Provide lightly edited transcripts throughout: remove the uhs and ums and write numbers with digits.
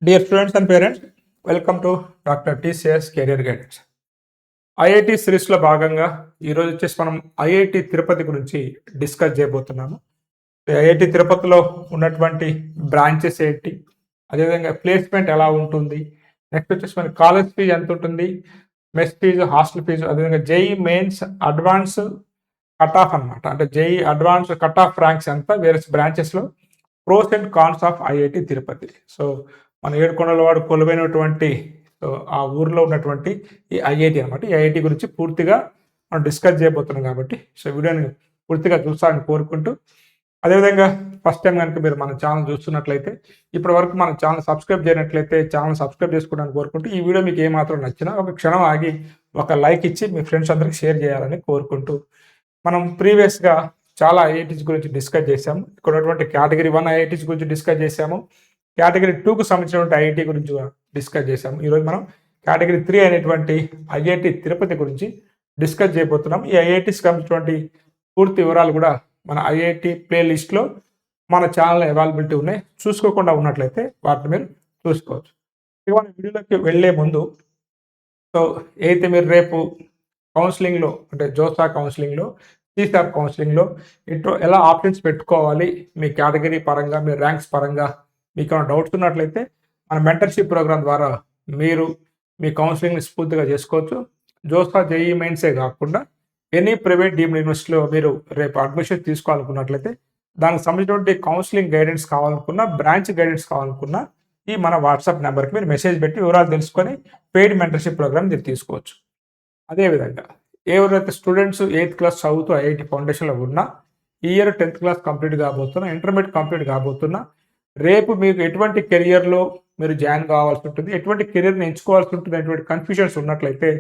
Dear students and parents, welcome to Dr. TCS Career Guidance. IIT సిరీస్లో భాగంగా ఈరోజు వచ్చేసి మనం ఐఐటి తిరుపతి గురించి డిస్కస్ చేయబోతున్నాము. ఐఐటి తిరుపతిలో ఉన్నటువంటి బ్రాంచెస్ ఏంటి, అదేవిధంగా ప్లేస్మెంట్ ఎలా ఉంటుంది, నెక్స్ట్ వచ్చేసి మన కాలేజ్ ఫీజు ఎంత ఉంటుంది, మెస్ ఫీజు, హాస్టల్ ఫీజు, అదేవిధంగా JEE mains advance cut off అనమాట. అంటే JEE advance cut off ranks ఎంత వేరే బ్రాంచెస్లో, pros and cons of IIT Tirupati. So మన ఏడుకొండల వాడు కొలువైనటువంటి ఆ ఊర్లో ఉన్నటువంటి ఈ ఐఐటి అనమాట. ఈ ఐఐటి గురించి పూర్తిగా మనం డిస్కస్ చేయబోతున్నాం కాబట్టి వీడియోని పూర్తిగా చూస్తారని కోరుకుంటూ, అదేవిధంగా ఫస్ట్ టైం కనుక మీరు మన ఛానల్ చూస్తున్నట్లయితే, ఇప్పటి వరకు మన ఛానల్ సబ్స్క్రైబ్ చేయనట్లయితే ఛానల్ సబ్స్క్రైబ్ చేసుకోవడానికి కోరుకుంటూ, ఈ వీడియో మీకు ఏమాత్రం నచ్చినా ఒక క్షణం ఆగి ఒక లైక్ ఇచ్చి మీ ఫ్రెండ్స్ అందరికి షేర్ చేయాలని కోరుకుంటూ, మనం ప్రీవియస్గా చాలా ఐఐటీస్ గురించి డిస్కస్ చేశాము. ఇక్కడ ఉన్నటువంటి కేటగిరీ 1 ఐఐటీస్ గురించి డిస్కస్ చేశాము, కేటగిరీ 2కు సంబంధించినటువంటి ఐఐటి గురించి డిస్కస్ చేశాము. ఈరోజు మనం కేటగిరీ 3 అయినటువంటి ఐఐటి తిరుపతి గురించి డిస్కస్ చేయబోతున్నాం. ఈ ఐఐటీస్ సంబంధించినటువంటి పూర్తి వివరాలు కూడా మన ఐఐటి ప్లేలిస్ట్లో మన ఛానల్లో అవైలబిలిటీ ఉన్నాయి. చూసుకోకుండా ఉన్నట్లయితే వాటిని మీరు చూసుకోవచ్చు. ఇక మన వీడియోలోకి వెళ్ళే ముందు, సో అయితే మీరు రేపు కౌన్సిలింగ్లో అంటే జోసా కౌన్సిలింగ్లో, సిసార్ కౌన్సిలింగ్లో ఎలా ఆప్షన్స్ పెట్టుకోవాలి, మీ కేటగిరీ పరంగా, మీ ర్యాంక్స్ పరంగా మీకు ఏమైనా డౌట్స్ ఉన్నట్లయితే మన మెంటర్షిప్ ప్రోగ్రామ్ ద్వారా మీరు మీ కౌన్సిలింగ్ని స్ఫూర్తిగా చేసుకోవచ్చు. జోసా జేఈ మెయిన్సే కాకుండా ఎనీ ప్రైవేట్ డీమ్డ్ యూనివర్సిటీలో మీరు రేపు అడ్మిషన్ తీసుకోవాలనుకున్నట్లయితే, దానికి సంబంధించినటువంటి కౌన్సిలింగ్ గైడెన్స్ కావాలనుకున్నా, బ్రాంచ్ గైడెన్స్ కావాలనుకున్నా, ఈ మన వాట్సాప్ నెంబర్కి మీరు మెసేజ్ పెట్టి వివరాలు తెలుసుకొని పెయిడ్ మెంటర్షిప్ ప్రోగ్రామ్ మీరు తీసుకోవచ్చు. అదేవిధంగా ఎవరైతే స్టూడెంట్స్ 8th క్లాస్ చదువుతూ ఐఐటి ఫౌండేషన్లో ఉన్నా, ఈ ఇయర్ 10th క్లాస్ కంప్లీట్ కాబోతున్నా, ఇంటర్మీడియట్ కంప్లీట్ కాబోతున్నా, రేపు మీకు ఎటువంటి కెరియర్లో మీరు జాయిన్ కావాల్సి ఉంటుంది, ఎటువంటి కెరియర్ని ఎంచుకోవాల్సి ఉంటుంది అనేటువంటి కన్ఫ్యూజన్స్ ఉన్నట్లయితే,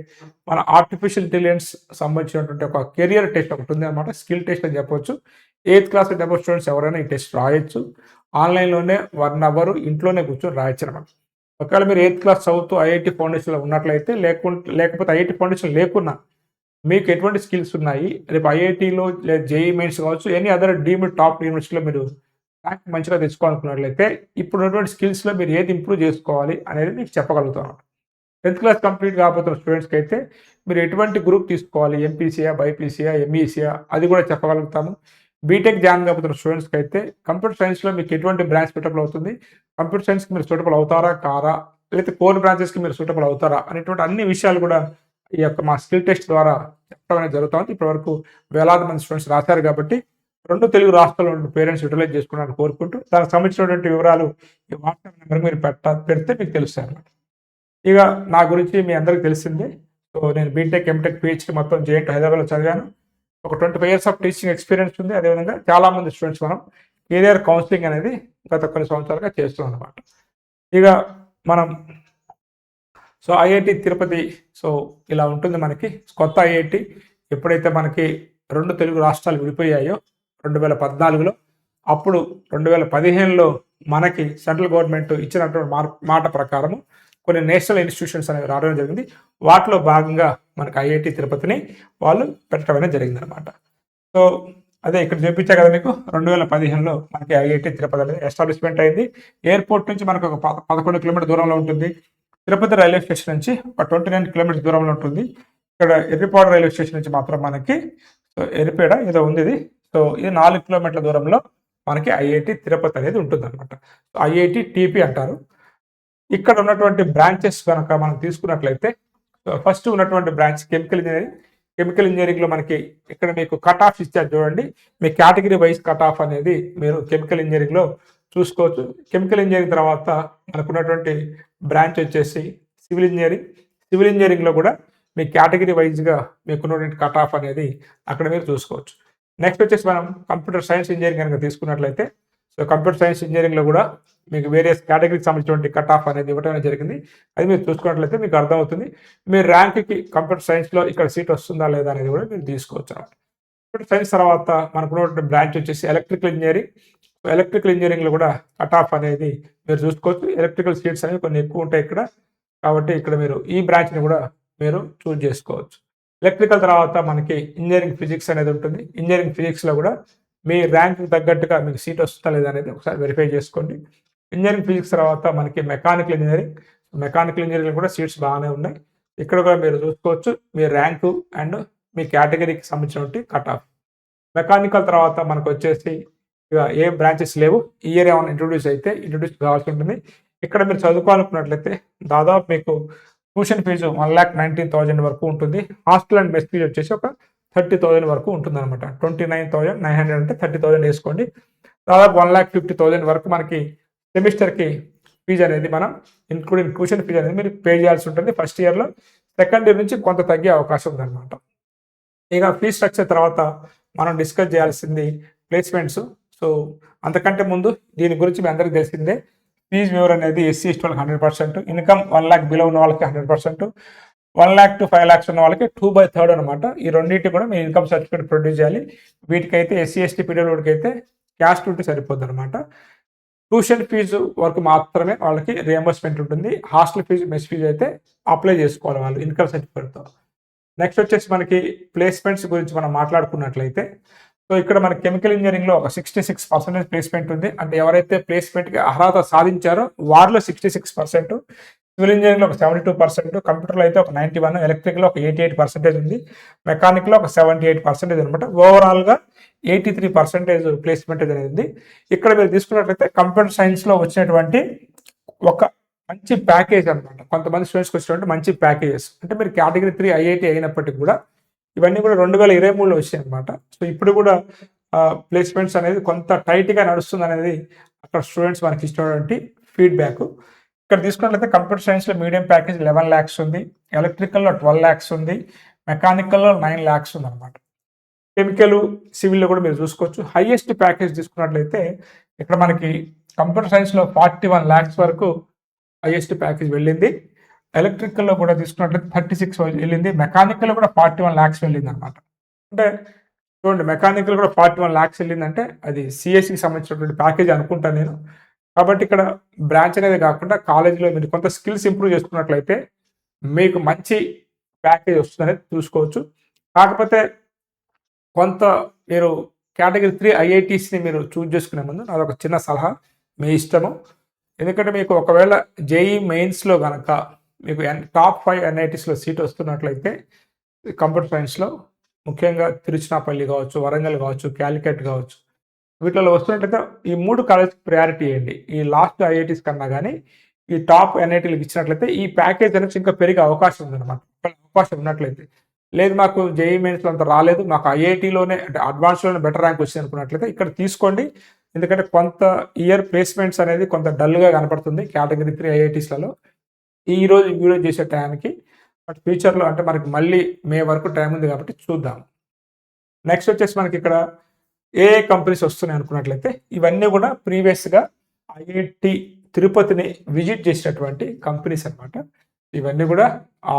మన ఆర్టిఫిషియల్ ఇంటెలిజెన్స్ సంబంధించినటువంటి ఒక కెరియర్ టెస్ట్ ఒకటి ఉంది అనమాట. స్కిల్ టెస్ట్ అని చెప్పొచ్చు. 8th క్లాస్ డెమో స్టూడెంట్స్ ఎవరైనా ఈ టెస్ట్ రాయొచ్చు. ఆన్లైన్లోనే 1 అవర్ ఇంట్లోనే కూర్చొని రాయొచ్చు అనమాట. ఒకవేళ మీరు 8th క్లాస్ చదువుతూ ఐఐటి ఫౌండేషన్లో ఉన్నట్లయితే, లేకపోతే ఐఐటి ఫౌండేషన్ లేకున్నా మీకు ఎటువంటి స్కిల్స్ ఉన్నాయి, రేపు ఐఐటీలో లేదా జేఈ మెయిన్స్ కావచ్చు, ఎనీ అదర్ డీమ్డ్ టాప్ యూనివర్సిటీలో మీరు ర్యాంక్ మంచిగా తెచ్చుకోవాలనుకున్నట్లయితే, ఇప్పుడు ఉన్నటువంటి స్కిల్స్లో మీరు ఏది ఇంప్రూవ్ చేసుకోవాలి అనేది మీకు చెప్పగలుగుతాను. 10th క్లాస్ కంప్లీట్ కాబోతున్న స్టూడెంట్స్కి అయితే మీరు ఎటువంటి గ్రూప్ తీసుకోవాలి, ఎంపీసీయా, బైపీసీయా, ఎంఈసీయా, అది కూడా చెప్పగలుగుతాము. బీటెక్ జాయిన్ కాబోతున్న స్టూడెంట్స్కి అయితే కంప్యూటర్ సైన్స్లో మీకు ఎటువంటి బ్రాంచ్ సూటబుల్ అవుతుంది, కంప్యూటర్ సైన్స్కి మీరు సూటబుల్ అవుతారా కారా, లేకపోతే కోర్ బ్రాంచెస్కి మీరు సూటబుల్ అవుతారా అనేటువంటి అన్ని విషయాలు కూడా ఈ యొక్క మా స్కిల్ టెస్ట్ ద్వారా చెప్పడం అనేది జరుగుతుంది. ఇప్పటివరకు వేలాది మంది స్టూడెంట్స్ రాశారు కాబట్టి 2 తెలుగు రాష్ట్రాల్లో ఉన్న పేరెంట్స్ యూటిలైజ్ చేసుకున్నారని కోరుకుంటూ, దానికి సంబంధించినటువంటి వివరాలు ఈ వాట్సాప్ నెంబర్ మీరు పెడితే మీకు తెలుస్తాయి అన్నమాట. ఇక నా గురించి మీ అందరికీ తెలిసిందే. సో నేను బీటెక్, ఎంటెక్, పిహెచ్డి మొత్తం జేఎన్టీ హైదరాబాద్లో చదివాను. ఒక 25 years ఆఫ్ టీచింగ్ ఎక్స్పీరియన్స్ ఉంది. అదేవిధంగా చాలామంది స్టూడెంట్స్ మనం కెరియర్ కౌన్సిలింగ్ అనేది గత కొన్ని సంవత్సరాలుగా చేస్తున్నాం అనమాట. ఇక మనం సో ఐఐటి తిరుపతి సో ఇలా ఉంటుంది మనకి. కొత్త ఐఐటి ఎప్పుడైతే మనకి 2 తెలుగు రాష్ట్రాలు విడిపోయాయో 2014లో, అప్పుడు 2015లో మనకి సెంట్రల్ గవర్నమెంట్ ఇచ్చినటువంటి మాట ప్రకారము కొన్ని నేషనల్ ఇన్స్టిట్యూషన్స్ అనేవి రావడం జరిగింది. వాటిలో భాగంగా మనకి ఐఐటి తిరుపతిని వాళ్ళు పెట్టడం అనేది జరిగింది అనమాట. సో అదే ఇక్కడ చూపించా కదా మీకు, 2015లో మనకి ఐఐటి తిరుపతి అనేది ఎస్టాబ్లిష్మెంట్ అయింది. ఎయిర్పోర్ట్ నుంచి మనకు ఒక 11 కిలోమీటర్ దూరంలో ఉంటుంది. తిరుపతి రైల్వే స్టేషన్ నుంచి ఒక 29 కిలోమీటర్స్ దూరంలో ఉంటుంది. ఇక్కడ ఎర్రిపాడు రైల్వే స్టేషన్ నుంచి మాత్రం మనకి ఎర్రిపేడ ఏదో ఉంది ఇది. సో ఇది 4 కిలోమీటర్ల దూరంలో మనకి ఐఐటి తిరుపతి అనేది ఉంటుంది అనమాట. ఐఐటి టీపీ అంటారు. ఇక్కడ ఉన్నటువంటి బ్రాంచెస్ కనుక మనం తీసుకున్నట్లయితే, ఫస్ట్ ఉన్నటువంటి బ్రాంచ్ కెమికల్ ఇంజనీరింగ్. కెమికల్ ఇంజనీరింగ్లో మనకి ఇక్కడ మీకు కట్ ఆఫ్ ఇచ్చారు చూడండి. మీ కేటగిరీ వైజ్ కట్ ఆఫ్ అనేది మీరు కెమికల్ ఇంజనీరింగ్లో చూసుకోవచ్చు. కెమికల్ ఇంజనీరింగ్ తర్వాత మనకున్నటువంటి బ్రాంచ్ వచ్చేసి సివిల్ ఇంజనీరింగ్. సివిల్ ఇంజనీరింగ్లో కూడా మీ కేటగిరీ వైజ్గా మీకున్నటువంటి కట్ ఆఫ్ అనేది అక్కడ మీరు చూసుకోవచ్చు. నెక్స్ట్ వచ్చేసి మనం కంప్యూటర్ సైన్స్ ఇంజనీరింగ్ కనుక తీసుకున్నట్లయితే, సో కంప్యూటర్ సైన్స్ ఇంజనీరింగ్లో కూడా మీకు వేరియస్ కేటగిరీకి సంబంధించినటువంటి కట్ ఆఫ్ అనేది ఇవ్వడం జరిగింది. అది మీరు చూసుకున్నట్లయితే మీకు అర్థమవుతుంది. మీ ర్యాంక్కి కంప్యూటర్ సైన్స్లో ఇక్కడ సీట్ వస్తుందా లేదా అనేది కూడా మీరు తీసుకోవచ్చు అన్నమాట. కంప్యూటర్ సైన్స్ తర్వాత మనకున్నటువంటి బ్రాంచ్ వచ్చేసి ఎలక్ట్రికల్ ఇంజనీరింగ్. ఎలక్ట్రికల్ ఇంజనీరింగ్లో కూడా కట్ ఆఫ్ అనేది మీరు చూసుకోవచ్చు. ఎలక్ట్రికల్ సీట్స్ అనేవి కొన్ని ఎక్కువ ఉంటాయి ఇక్కడ, కాబట్టి ఇక్కడ మీరు ఈ బ్రాంచ్ని కూడా మీరు చూజ్ చేసుకోవచ్చు. ఎలక్ట్రికల్ తర్వాత మనకి ఇంజనీరింగ్ ఫిజిక్స్ అనేది ఉంటుంది. ఇంజనీరింగ్ ఫిజిక్స్లో కూడా మీ ర్యాంక్ తగ్గట్టుగా మీకు సీట్ వస్తుందా లేదా అనేది ఒకసారి వెరిఫై చేసుకోండి. ఇంజనీరింగ్ ఫిజిక్స్ తర్వాత మనకి మెకానికల్ ఇంజనీరింగ్ కూడా సీట్స్ బాగానే ఉన్నాయి. ఇక్కడ కూడా మీరు చూసుకోవచ్చు మీ ర్యాంకు అండ్ మీ కేటగిరీకి సంబంధించినటువంటి కట్ ఆఫ్. మెకానికల్ తర్వాత మనకు వచ్చేసి ఇక ఏం బ్రాంచెస్ లేవు. ఈ ఇయర్ ఏమైనా ఇంట్రొడ్యూస్ కావాల్సి ఉంటుంది. ఇక్కడ మీరు చదువుకోవాలనుకున్నట్లయితే దాదాపు మీకు ట్యూషన్ ఫీజు 1,19,000 వరకు ఉంటుంది. హాస్టల్ అండ్ మెస్ ఫీజు వచ్చేసి ఒక 30,000 వరకు ఉంటుంది అనమాట. 29,900 అంటే 30,000 వేసుకోండి. దాదాపు 1,50,000 వరకు మనకి సెమిస్టర్కి ఫీజు అనేది మనం ఇంక్లూడింగ్ ట్యూషన్ ఫీజు అనేది మీరు పే చేయాల్సి ఉంటుంది ఫస్ట్ ఇయర్లో. సెకండ్ ఇయర్ నుంచి కొంత తగ్గే అవకాశం ఉందన్నమాట. ఇక ఫీజ్ స్ట్రక్చర్ తర్వాత మనం డిస్కస్ చేయాల్సింది ప్లేస్మెంట్స్. సో అంతకంటే ముందు దీని గురించి మీ అందరికీ తెలిసిందే. ఫీజు వేవర్ అనేది ఎస్సీ ఎస్టీ వాళ్ళకి 100%, ఇన్కమ్ 1 lakh బిలో ఉన్న వాళ్ళకి 100%, 1 lakh to 5 lakhs ఉన్న వాళ్ళకి 2/3 అనమాట. ఈ రెండింటి కూడా మీ ఇన్కమ్ సర్టిఫికేట్ ప్రొడ్యూస్ చేయాలి. వీటికైతే ఎస్సీ ఎస్టీ పీడబ్ల్యూడికి అయితే క్యాస్ట్ ఉంటే సరిపోద్ది అనమాట. ట్యూషన్ ఫీజు వరకు మాత్రమే వాళ్ళకి రియంబర్స్మెంట్ ఉంటుంది. హాస్టల్ ఫీజు మెస్ ఫీజు అయితే అప్లై చేసుకోవాలి వాళ్ళు ఇన్కమ్ సర్టిఫికేట్తో. నెక్స్ట్ వచ్చేసి మనకి ప్లేస్మెంట్స్ గురించి మనం మాట్లాడుకున్నట్లయితే, సో ఇక్కడ మన కెమికల్ ఇంజనీరింగ్లో ఒక 66% ప్లేస్మెంట్ ఉంది. అంటే ఎవరైతే ప్లేస్మెంట్కి అర్హత సాధించారో వారిలో 66%, సివిల్ ఇంజనీరింగ్లో ఒక 72%, కంప్యూటర్లో అయితే ఒక 91%, ఎలక్ట్రికల్లో ఒక 88% ఉంది, మెకానిక్లో ఒక 78% అనమాట. ఓవరాల్గా 83% ప్లేస్మెంట్ అనేది ఉంది. ఇక్కడ మీరు తీసుకున్నట్లయితే కంప్యూటర్ సైన్స్లో వచ్చినటువంటి ఒక మంచి ప్యాకేజ్ అనమాట. కొంతమంది స్టూడెంట్స్కి వచ్చినటువంటి మంచి ప్యాకేజెస్ అంటే మీరు కేటగిరీ 3 ఐఐటి అయినప్పటికీ కూడా ఇవన్నీ కూడా 2023లో వచ్చాయి అనమాట. సో ఇప్పుడు కూడా ప్లేస్మెంట్స్ అనేది కొంత టైట్గా నడుస్తుంది అనేది అక్కడ స్టూడెంట్స్ మనకి ఇచ్చినటువంటి ఫీడ్బ్యాక్. ఇక్కడ తీసుకున్నట్లయితే కంప్యూటర్ సైన్స్లో మీడియం ప్యాకేజ్ 11 lakhs ఉంది, ఎలక్ట్రికల్లో 12 lakhs ఉంది, మెకానికల్లో 9 lakhs ఉంది అనమాట. కెమికల్ సివిల్లో కూడా మీరు చూసుకోవచ్చు. హైయెస్ట్ ప్యాకేజ్ తీసుకున్నట్లయితే ఇక్కడ మనకి కంప్యూటర్ సైన్స్లో 41 lakhs వరకు హైయెస్ట్ ప్యాకేజ్ వెళ్ళింది. ఎలక్ట్రికల్లో కూడా తీసుకున్నట్లయితే 36 వెళ్ళింది. మెకానికల్లో కూడా 41 lakhs వెళ్ళింది అనమాట. అంటే చూడండి, మెకానికల్ కూడా 41 lakhs వెళ్ళిందంటే అది సిఎస్సికి సంబంధించినటువంటి ప్యాకేజ్ అనుకుంటాను నేను. కాబట్టి ఇక్కడ బ్రాంచ్ అనేది కాకుండా కాలేజీలో మీరు కొంత స్కిల్స్ ఇంప్రూవ్ చేసుకున్నట్లయితే మీకు మంచి ప్యాకేజ్ వస్తుందనేది చూసుకోవచ్చు. కాకపోతే కొంత మీరు కేటగిరీ 3 ఐఐటీస్ని మీరు చూజ్ చేసుకునే ముందు అదొక చిన్న సలహా, మీ ఇష్టము. ఎందుకంటే మీకు ఒకవేళ జేఈ మెయిన్స్లో కనుక మీకు టాప్ 5 ఎన్ఐటీస్లో సీట్ వస్తున్నట్లయితే కంప్యూటర్ సైన్స్లో ముఖ్యంగా తిరుచినాపల్లి కావచ్చు, వరంగల్ కావచ్చు, క్యాలికట్ కావచ్చు, వీటిలో వస్తున్నట్లయితే ఈ 3 కాలేజ్కి ప్రయారిటీ ఇవ్వండి. ఈ లాస్ట్ ఐఐటీస్ కన్నా కానీ ఈ టాప్ ఎన్ఐటీలకు ఇచ్చినట్లయితే ఈ ప్యాకేజ్ అనేది ఇంకా పెరిగే అవకాశం ఉందన్నమాట. అవకాశం ఉన్నట్లయితే లేదు మాకు జేఈ మెయిన్స్లో అంత రాలేదు, మాకు ఐఐటీలోనే అంటే అడ్వాన్స్లోనే బెటర్ ర్యాంక్ వచ్చింది అనుకున్నట్లయితే ఇక్కడ తీసుకోండి. ఎందుకంటే కొంత ఇయర్ ప్లేస్మెంట్స్ అనేది కొంత డల్గా కనపడుతుంది కేటగిరీ 3 ఐఐటీస్లలో ఈరోజు వీడియో చేసే టైంకి. బట్ ఫ్యూచర్లో అంటే మనకి మళ్ళీ మే వరకు టైం ఉంది కాబట్టి చూద్దాం. నెక్స్ట్ వచ్చేసి మనకి ఇక్కడ ఏ కంపెనీస్ వస్తున్నాయి అనుకున్నట్లయితే ఇవన్నీ కూడా ప్రీవియస్గా ఐఐటి తిరుపతిని విజిట్ చేసినటువంటి కంపెనీస్ అనమాట. ఇవన్నీ కూడా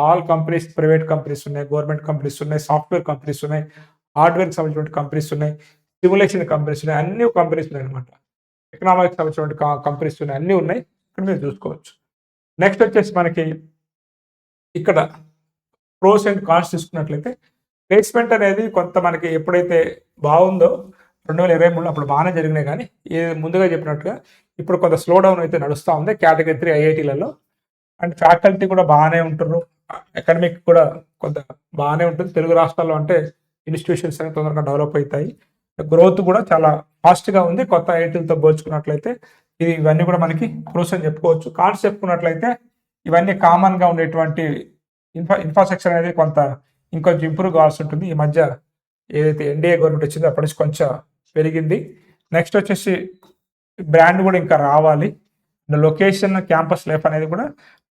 ఆల్ కంపెనీస్, ప్రైవేట్ కంపెనీస్ ఉన్నాయి, గవర్నమెంట్ కంపెనీస్ ఉన్నాయి, సాఫ్ట్వేర్ కంపెనీస్ ఉన్నాయి, హార్డ్వేర్కి సంబంధించిన కంపెనీస్ ఉన్నాయి, సిమ్యులేషన్ కంపెనీస్ ఉన్నాయి, అన్ని కంపెనీస్ ఉన్నాయి అనమాట. ఎకనామిక్స్ సంబంధించిన కంపెనీస్ ఉన్నాయి, అన్నీ ఉన్నాయి. ఇక్కడ మీరు చూసుకోవచ్చు. నెక్స్ట్ వచ్చేసి మనకి ఇక్కడ ప్రోస్ అండ్ కాన్స్ తీసుకున్నట్లయితే ప్లేస్మెంట్ అనేది కొంత మనకి ఎప్పుడైతే బాగుందో 2023లో అప్పుడు బాగానే జరిగినాయి. కానీ ముందుగా చెప్పినట్టుగా ఇప్పుడు కొంత స్లో డౌన్ అయితే నడుస్తూ ఉంది కేటగిరీ 3 ఐఐటీలలో. అండ్ ఫ్యాకల్టీ కూడా బాగానే ఉంటున్నారు, అకాడమిక్ కూడా కొంత బాగానే ఉంటుంది. తెలుగు రాష్ట్రాల్లో అంటే ఇన్స్టిట్యూషన్స్ అనేవి తొందరగా డెవలప్ అవుతాయి, గ్రోత్ కూడా చాలా ఫాస్ట్గా ఉంది కొత్త ఐఐటీలతో పోల్చుకున్నట్లయితే. ఇవన్నీ కూడా మనకి ప్రోస్ అని చెప్పుకోవచ్చు. కాన్స్ చెప్పుకున్నట్లయితే ఇవన్నీ కామన్గా ఉండేటువంటి ఇన్ఫ్రాస్ట్రక్చర్ అనేది కొంత ఇంకొంచెం ఇంప్రూవ్ కావాల్సి ఉంటుంది. ఈ మధ్య ఏదైతే ఎన్డీఏ గవర్నమెంట్ వచ్చిందో అప్పటి నుంచి కొంచెం పెరిగింది. నెక్స్ట్ వచ్చేసి బ్రాండ్ కూడా ఇంకా రావాలి. లొకేషన్, క్యాంపస్ లైఫ్ అనేది కూడా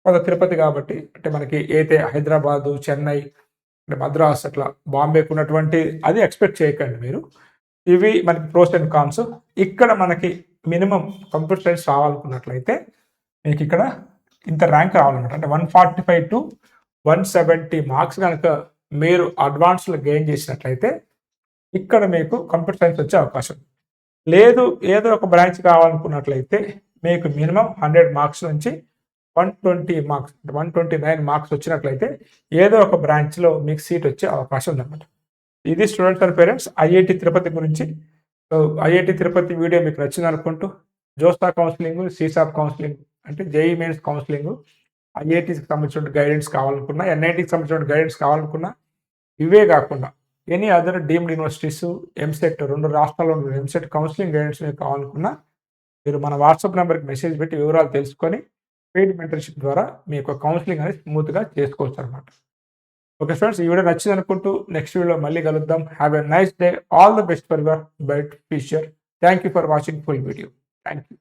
కొంత తిరుపతి కాబట్టి అంటే మనకి ఏదైతే హైదరాబాదు, చెన్నై, అంటే మద్రాస్, అట్లా బాంబేకి ఉన్నటువంటి అది ఎక్స్పెక్ట్ చేయకండి మీరు. ఇవి మనకి ప్రోస్ అండ్ కాన్స్. ఇక్కడ మనకి మినిమం కంప్యూటర్ సైన్స్ రావాలనుకున్నట్లయితే మీకు ఇక్కడ ఇంత ర్యాంక్ రావాలన్నమాట. అంటే 145 to 170 మార్క్స్ కనుక మీరు అడ్వాన్స్లో గెయిన్ చేసినట్లయితే ఇక్కడ మీకు కంప్యూటర్ సైన్స్ వచ్చే అవకాశం. లేదు ఏదో ఒక బ్రాంచ్ కావాలనుకున్నట్లయితే మీకు మినిమం 100 మార్క్స్ నుంచి 120 మార్క్స్, 129 మార్క్స్ వచ్చినట్లయితే ఏదో ఒక బ్రాంచ్లో మీకు సీట్ వచ్చే అవకాశం ఉందన్నమాట. ఇది students and parents IIT Tirupati గురించి. సో ఐఐటి తిరుపతి వీడియో మీకు నచ్చింది అనుకుంటూ జోస్తా కౌన్సిలింగ్, సీసాప్ కౌన్సిలింగ్ అంటే జేఈ మెయిన్స్ కౌన్సిలింగ్, ఐఐటీస్కి సంబంధించిన గైడెన్స్ కావాలనుకున్నా, ఎన్ఐటీకి సంబంధించిన గైడెన్స్ కావాలనుకున్నా, ఇవే కాకుండా any other deemed universities EAMCET 2 రాష్ట్రాల్లో ఉన్న ఎంసెట్ కౌన్సిలింగ్ గైడెన్స్ మీకు కావాలనుకున్నా మీరు మన వాట్సాప్ నెంబర్కి మెసేజ్ పెట్టి వివరాలు తెలుసుకొని పెయిడ్ మెంటర్షిప్ ద్వారా మీ యొక్క కౌన్సిలింగ్ అనేది స్మూత్గా చేసుకోవచ్చు అనమాట. ఓకే ఫ్రెండ్స్, ఈ వీడియో నచ్చింది అనుకుంటూ నెక్స్ట్ వీడియోలో మళ్ళీ కలుద్దాం. Have a nice day. All the best for your bright future. Thank you for watching full video. Thank you.